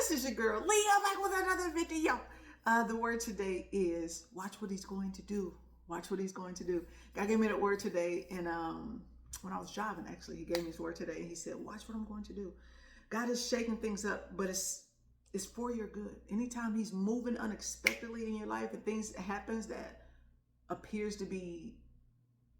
This is your girl, Leah, back with another video. The word today is watch what he's going to do. Watch what he's going to do. God gave me that word today, and when I was driving, actually, he gave me his word today, and he said, watch what I'm going to do. God is shaking things up, but it's for your good. Anytime he's moving unexpectedly in your life and things happens that appears to be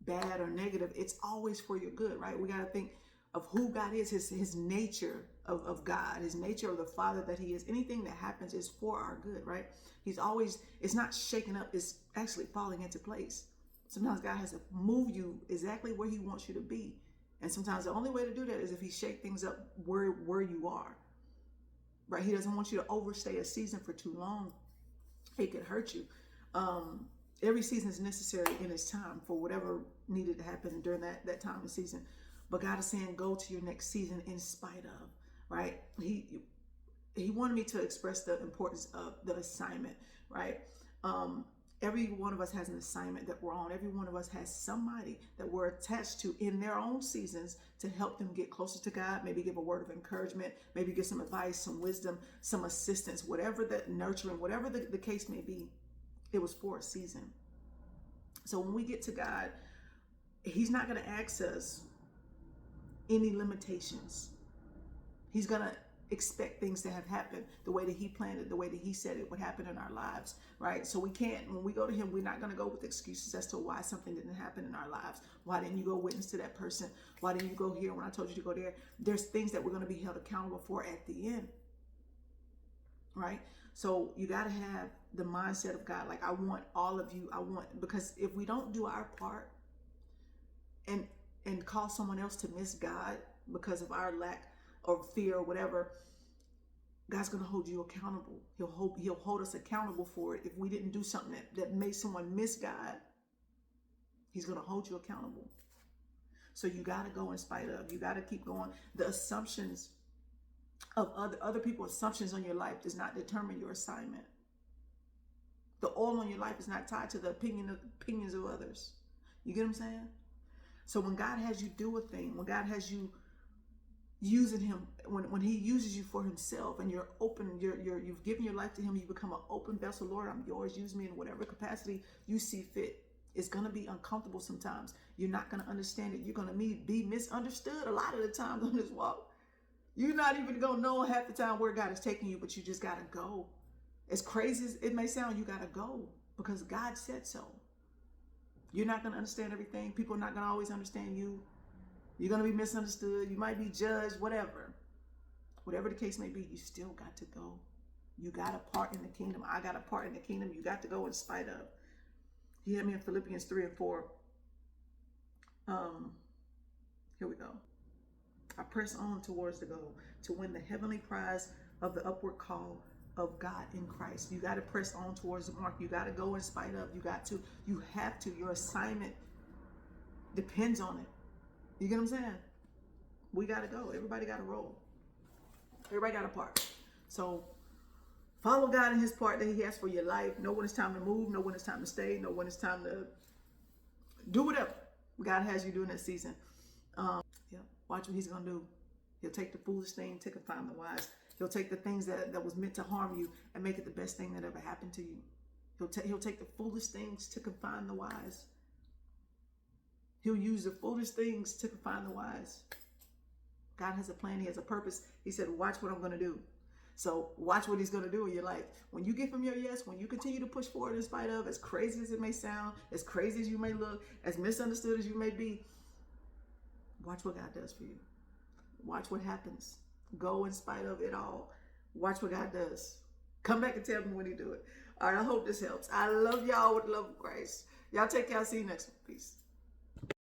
bad or negative, it's always for your good, right? We got to think of who God is, his nature of God, his nature of the Father that he is. Anything that happens is for our good, right? He's always, it's not shaking up, it's actually falling into place. Sometimes God has to move you exactly where he wants you to be. And sometimes the only way to do that is if he shake things up where you are, right? He doesn't want you to overstay a season for too long. It could hurt you. Every season is necessary in its time for whatever needed to happen during that time and season. But God is saying, go to your next season in spite of, right? He wanted me to express the importance of the assignment, right? Every one of us has an assignment that we're on. Every one of us has somebody that we're attached to in their own seasons to help them get closer to God, maybe give a word of encouragement, maybe give some advice, some wisdom, some assistance, whatever the nurturing, whatever the case may be. It was for a season. So when we get to God, he's not going to ask us any limitations. He's going to expect things to have happened the way that he planned it, the way that he said it would happen in our lives, right? So we can't, when we go to him, we're not going to go with excuses as to why something didn't happen in our lives. Why didn't you go witness to that person? Why didn't you go here when I told you to go there? There's things that we're going to be held accountable for at the end, right? So you got to have the mindset of God. Like, I want all of you, because if we don't do our part and cause someone else to miss God because of our lack or fear or whatever, God's going to hold you accountable. He'll hold us accountable for it. If we didn't do something that made someone miss God, he's going to hold you accountable. So you got to go in spite of. You got to keep going. The assumptions of other people's assumptions on your life does not determine your assignment. The oil on your life is not tied to the opinions of others. You get what I'm saying? So when God has you do a thing, when God has you using him, when he uses you for himself and you're open, you've given your life to him, you become an open vessel. Lord, I'm yours. Use me in whatever capacity you see fit. It's going to be uncomfortable sometimes. You're not going to understand it. You're going to be misunderstood a lot of the times on this walk. You're not even going to know half the time where God is taking you, but you just got to go. As crazy as it may sound, you got to go because God said so. You're not going to understand everything. People are not going to always understand you. You're going to be misunderstood. You might be judged, whatever. Whatever the case may be, you still got to go. You got a part in the kingdom. I got a part in the kingdom. You got to go in spite of. He had me in Philippians 3 and 4. Here we go. I press on towards the goal to win the heavenly prize of the upward call of God in Christ. You got to press on towards the mark. You got to go in spite of. You have to. Your assignment depends on it. You get what I'm saying? We got to go. Everybody got to roll. Everybody got a part. So follow God in his part that he has for your life. Know when it's time to move. Know when it's time to stay. Know when it's time to do whatever God has you doing that season. Watch what he's going to do. He'll take the foolish thing to confine the wise. He'll take the things that was meant to harm you and make it the best thing that ever happened to you. He'll take the foolish things to confine the wise. He'll use the foolish things to confine the wise. God has a plan. He has a purpose. He said, watch what I'm going to do. So watch what he's going to do in your life. When you get from your yes, when you continue to push forward in spite of, as crazy as it may sound, as crazy as you may look, as misunderstood as you may be, watch what God does for you. Watch what happens. Go in spite of it all. Watch what God does. Come back and tell me when he do it. All right, I hope this helps. I love y'all with the love of Christ. Y'all take care. I'll see you next one. Peace.